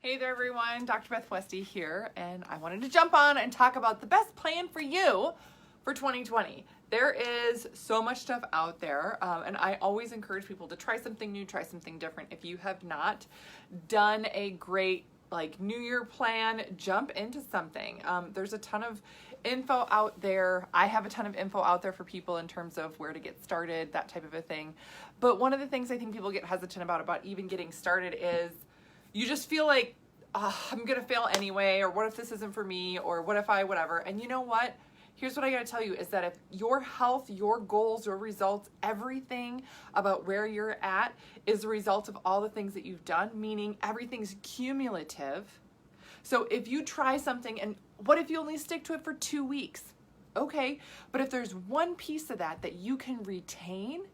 Hey there everyone, Dr. Beth Westy here, and I wanted to jump on and talk about the best plan for you for 2020. There is so much stuff out there, and I always encourage people to try something new, try something different. If you have not done a great New Year plan, jump into something. There's a ton of info out there. I have a ton of info out there for people in terms of where to get started, that type of a thing. But one of the things I think people get hesitant about even getting started is you just feel like, I'm gonna fail anyway, or what if this isn't for me, or what if I, whatever. And you know what? Here's what I gotta tell you is that if your health, your goals, your results, everything about where you're at is a result of all the things that you've done, meaning everything's cumulative. So if you try something, and what if you only stick to it for 2 weeks? Okay, but if there's one piece of that that you can retain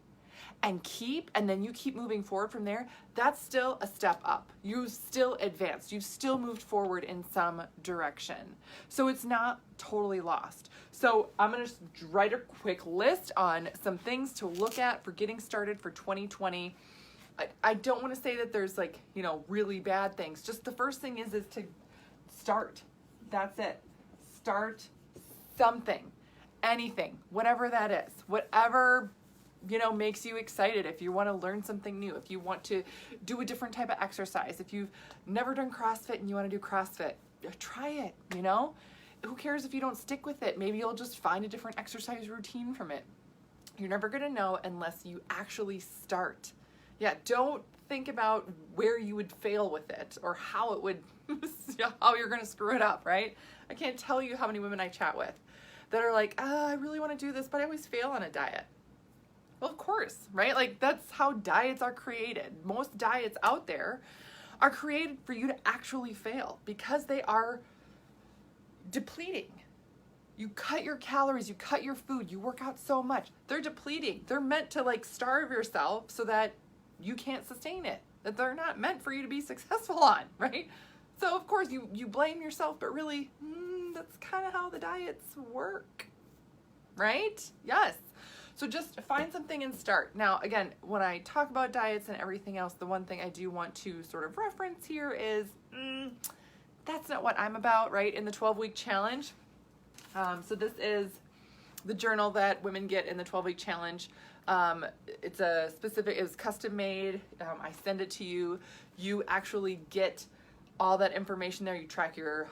and keep, and then you keep moving forward from there, that's still a step up. You've still advanced. You've still moved forward in some direction. So it's not totally lost. So I'm gonna just write a quick list on some things to look at for getting started for 2020. I don't wanna say that there's really bad things. Just the first thing is to start. That's it. Start something, anything, whatever that is, whatever makes you excited. If you want to learn something new, if you want to do a different type of exercise, if you've never done CrossFit and you want to do CrossFit, try it. Who cares if you don't stick with it? Maybe you'll just find a different exercise routine from it. You're never going to know unless you actually start. Yeah, don't think about where you would fail with it or how it would, how you're going to screw it up, right? I can't tell you how many women I chat with that are like, I really want to do this, but I always fail on a diet. Well, of course, right? That's how diets are created. Most diets out there are created for you to actually fail because they are depleting. You cut your calories, you cut your food, you work out so much. They're depleting. They're meant to starve yourself so that you can't sustain it. That they're not meant for you to be successful on, right? So of course you blame yourself, but really, that's kind of how the diets work, right? Yes. So just find something and start. Now, again, when I talk about diets and everything else, the one thing I do want to sort of reference here is that's not what I'm about, right? In the 12-week challenge. So this is the journal that women get in the 12-week challenge. It's it was custom made. I send it to you. You actually get all that information there. You track your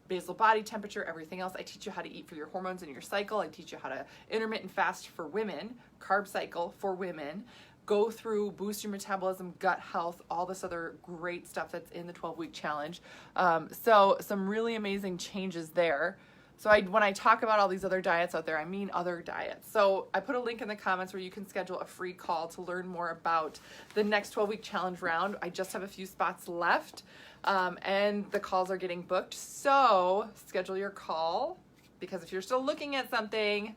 basal body temperature, everything else. I teach you how to eat for your hormones and your cycle. I teach you how to intermittent fast for women, carb cycle for women, go through, boost your metabolism, gut health, all this other great stuff that's in the 12-week challenge. So some really amazing changes there. So when I talk about all these other diets out there, I mean other diets. So I put a link in the comments where you can schedule a free call to learn more about the next 12-week challenge round. I just have a few spots left. And the calls are getting booked. So schedule your call, because if you're still looking at something,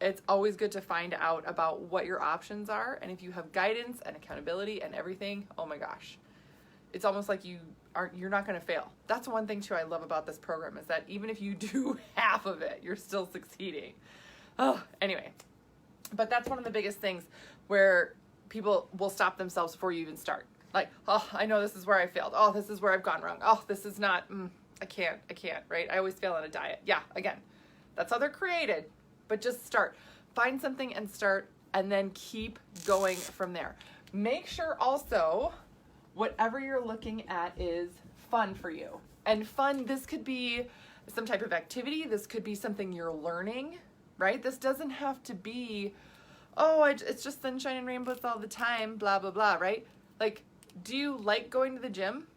it's always good to find out about what your options are. And if you have guidance and accountability and everything, oh my gosh, it's almost like you're not going to fail. That's one thing too I love about this program is that even if you do half of it, you're still succeeding. Oh, anyway, but that's one of the biggest things where people will stop themselves before you even start. I know this is where I failed. Oh, this is where I've gone wrong. Oh, this is not, I can't, right? I always fail on a diet. Yeah, again, that's how they're created, but just start. Find something and start, and then keep going from there. Make sure also, whatever you're looking at is fun for you. And fun, this could be some type of activity. This could be something you're learning, right? This doesn't have to be, it's just sunshine and rainbows all the time, blah, blah, blah, right? Do you like going to the gym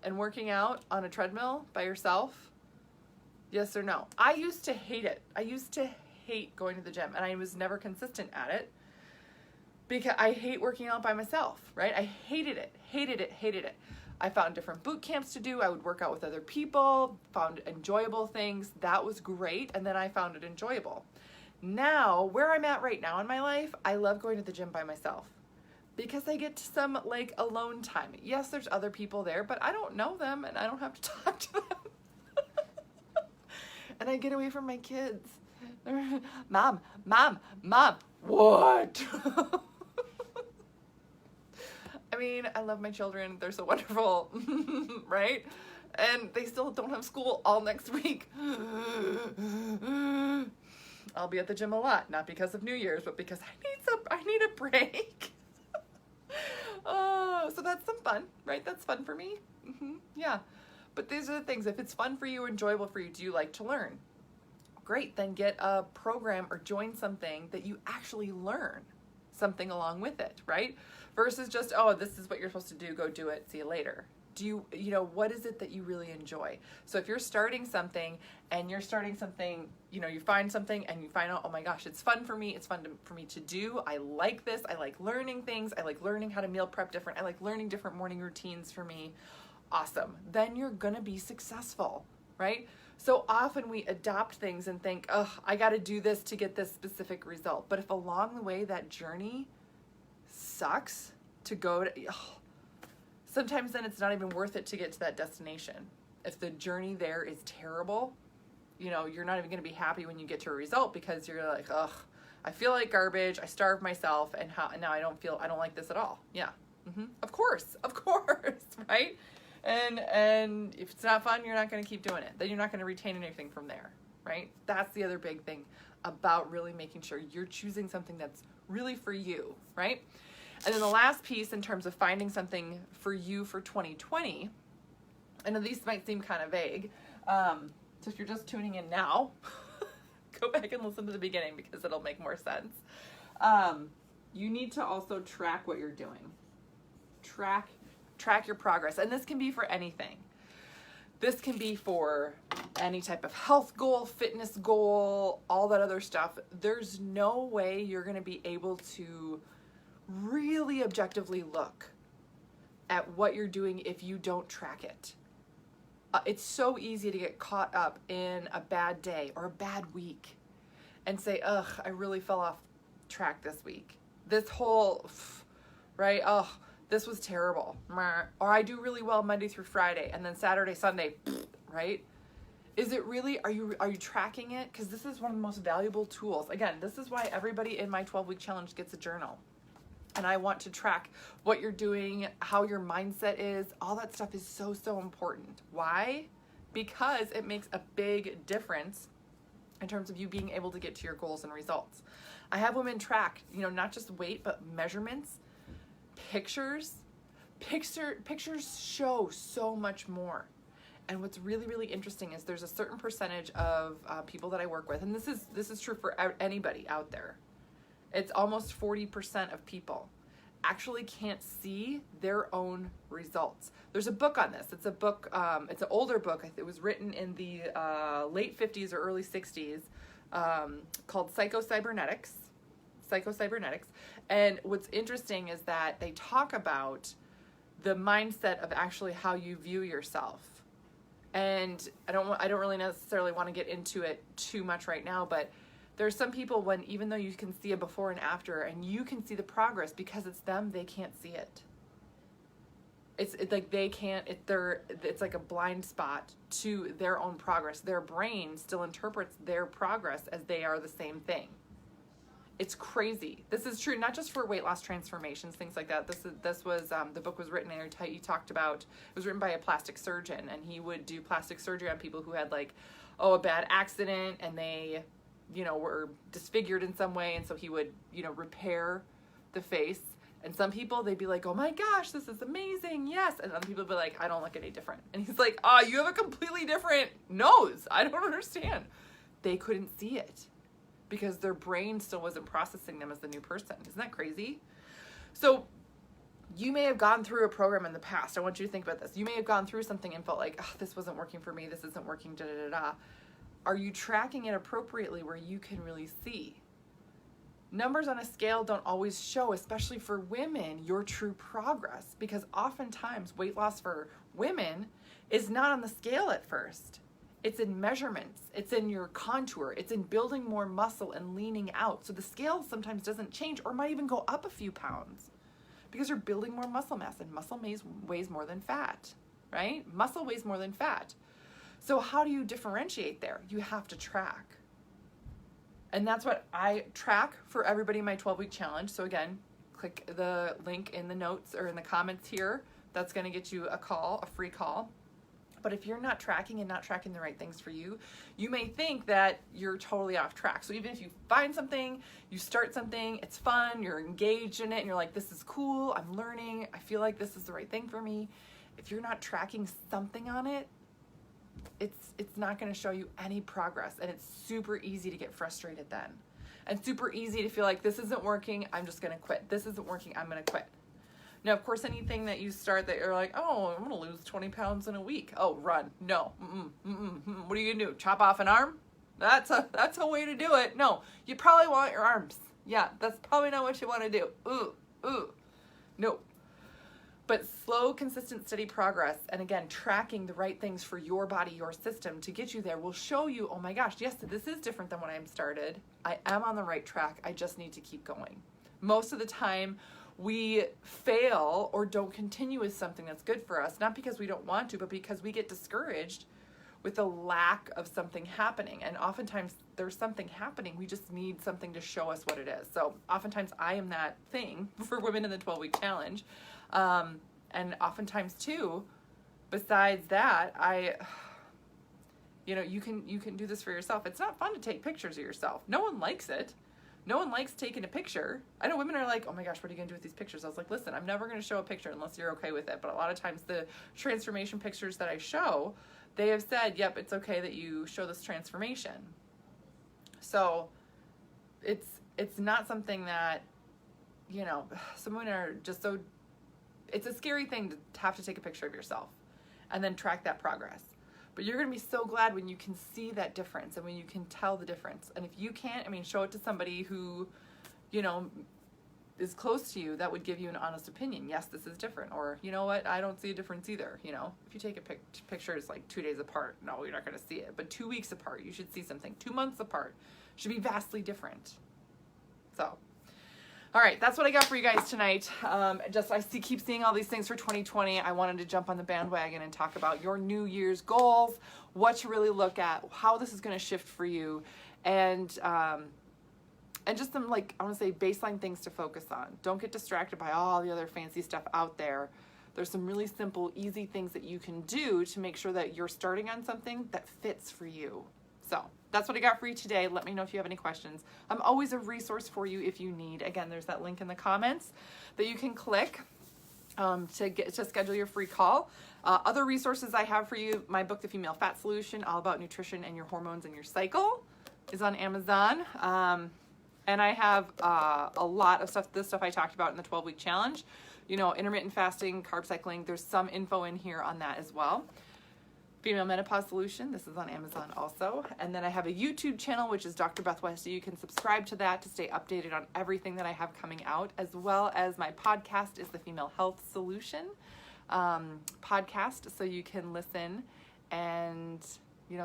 and working out on a treadmill by yourself? Yes or no? I used to hate it. I used to hate going to the gym, and I was never consistent at it because I hate working out by myself, right? I hated it. I found different boot camps to do. I would work out with other people, found enjoyable things. That was great, and then I found it enjoyable. Now, where I'm at right now in my life, I love going to the gym by myself, because I get some alone time. Yes, there's other people there, but I don't know them and I don't have to talk to them. And I get away from my kids. Mom, what? mean, I love my children. They're so wonderful, right? And they still don't have school all next week. I'll be at the gym a lot, not because of New Year's, but because I need a break. Oh, so that's some fun, right? That's fun for me. Yeah. But these are the things. If it's fun for you, enjoyable for you, do you like to learn? Great, then get a program or join something that you actually learn something along with it, right? Versus just, oh, this is what you're supposed to do, go do it, see you later. Do what is it that you really enjoy? So if you're starting something and you find something and you find out, oh my gosh, it's fun for me. It's fun for me to do. I like this. I like learning things. I like learning how to meal prep different. I like learning different morning routines for me. Awesome. Then you're going to be successful, right? So often we adopt things and think, oh, I got to do this to get this specific result. But if along the way that journey sucks to go to, sometimes then it's not even worth it to get to that destination. If the journey there is terrible, you're not even going to be happy when you get to a result because you're like, ugh, I feel like garbage. I starved myself and now I don't like this at all. Yeah. Of course, right? And if it's not fun, you're not going to keep doing it. Then you're not going to retain anything from there, right? That's the other big thing about really making sure you're choosing something that's really for you, right? And then the last piece in terms of finding something for you for 2020, I know these might seem kind of vague, so if you're just tuning in now, go back and listen to the beginning because it'll make more sense. You need to also track what you're doing. Track your progress. And this can be for anything. This can be for any type of health goal, fitness goal, all that other stuff. There's no way you're going to be able to really objectively look at what you're doing if you don't track it. It's so easy to get caught up in a bad day or a bad week and say, ugh, I really fell off track this week. This whole, right? Oh, this was terrible. Or I do really well Monday through Friday and then Saturday, Sunday, right? Is it really, are you tracking it? Because this is one of the most valuable tools. Again, this is why everybody in my 12-week challenge gets a journal. And I want to track what you're doing, how your mindset is. All that stuff is so, so important. Why? Because it makes a big difference in terms of you being able to get to your goals and results. I have women track, not just weight, but measurements, pictures. Pictures show so much more. And what's really, really interesting is there's a certain percentage of people that I work with, and this is true for anybody out there. It's almost 40% of people actually can't see their own results. There's a book on this. It's a book, it's an older book. It was written in the late 50s or early 60s called Psycho-Cybernetics. And what's interesting is that they talk about the mindset of actually how you view yourself. And I don't really necessarily want to get into it too much right now, but there's some people when, even though you can see a before and after and you can see the progress, because it's them, they can't see it. It's like they can't, it's like a blind spot to their own progress. Their brain still interprets their progress as they are the same thing. It's crazy. This is true not just for weight loss transformations, things like that. This was the book was written, and he talked about, it was written by a plastic surgeon, and he would do plastic surgery on people who had a bad accident and they were disfigured in some way, and so he would repair the face. And some people, they'd be like, oh my gosh, this is amazing, yes. And other people would be like, I don't look any different. And he's like, you have a completely different nose. I don't understand. They couldn't see it because their brain still wasn't processing them as the new person. Isn't that crazy? So you may have gone through a program in the past. I want you to think about this. You may have gone through something and felt like, this wasn't working for me. This isn't working, da-da-da-da. Are you tracking it appropriately where you can really see? Numbers on a scale don't always show, especially for women, your true progress, because oftentimes weight loss for women is not on the scale at first. It's in measurements, it's in your contour, it's in building more muscle and leaning out. So the scale sometimes doesn't change or might even go up a few pounds because you're building more muscle mass, and muscle weighs more than fat, right? Muscle weighs more than fat. So how do you differentiate there? You have to track. And that's what I track for everybody in my 12-week challenge. So again, click the link in the notes or in the comments here. That's going to get you a free call. But if you're not tracking and not tracking the right things for you, you may think that you're totally off track. So even if you find something, you start something, it's fun, you're engaged in it, and you're like, this is cool, I'm learning, I feel like this is the right thing for me. If you're not tracking something on it, it's not going to show you any progress, and it's super easy to get frustrated then. And super easy to feel like this isn't working, I'm just going to quit. This isn't working, I'm going to quit. Now, of course, anything that you start that you're like, oh, I'm going to lose 20 pounds in a week. Oh, run. No. What are you going to do? Chop off an arm? That's a way to do it. No, you probably want your arms. Yeah, that's probably not what you want to do. No. But slow, consistent, steady progress, and again, tracking the right things for your body, your system to get you there will show you, oh my gosh, yes, this is different than when I started. I am on the right track. I just need to keep going. Most of the time, we fail or don't continue with something that's good for us, not because we don't want to, but because we get discouraged with the lack of something happening. And oftentimes there's something happening. We just need something to show us what it is. So oftentimes I am that thing for women in the 12-week challenge. And oftentimes too, besides that, you can do this for yourself. It's not fun to take pictures of yourself. No one likes it. No one likes taking a picture. I know women are like, oh my gosh, what are you gonna do with these pictures? I was like, listen, I'm never gonna show a picture unless you're okay with it. But a lot of times the transformation pictures that I show, they have said, yep, it's okay that you show this transformation. So it's not something that, some women are just so, it's a scary thing to have to take a picture of yourself and then track that progress. But you're going to be so glad when you can see that difference and when you can tell the difference. And if you can't, show it to somebody who, is close to you that would give you an honest opinion. Yes, this is different. Or, you know what, I don't see a difference either. If you take pictures like 2 days apart, no, you're not going to see it. But 2 weeks apart, you should see something. 2 months apart should be vastly different. So, all right, that's what I got for you guys tonight. Keep seeing all these things for 2020. I wanted to jump on the bandwagon and talk about your New Year's goals, what to really look at, how this is going to shift for you, and just some, I want to say, baseline things to focus on. Don't get distracted by all the other fancy stuff out there. There's some really simple, easy things that you can do to make sure that you're starting on something that fits for you. So that's what I got for you today. Let me know if you have any questions. I'm always a resource for you if you need. Again, there's that link in the comments that you can click to schedule your free call. Other resources I have for you, my book, The Female Fat Solution, all about nutrition and your hormones and your cycle, is on Amazon. And I have a lot of stuff, this stuff I talked about in the 12-week challenge. Intermittent fasting, carb cycling, there's some info in here on that as well. Female Menopause Solution, this is on Amazon also. And then I have a YouTube channel, which is Dr. Beth Westie. You can subscribe to that to stay updated on everything that I have coming out, as well as my podcast is the Female Health Solution podcast. So you can listen and,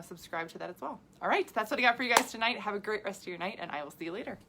subscribe to that as well. All right, that's what I got for you guys tonight. Have a great rest of your night, and I will see you later.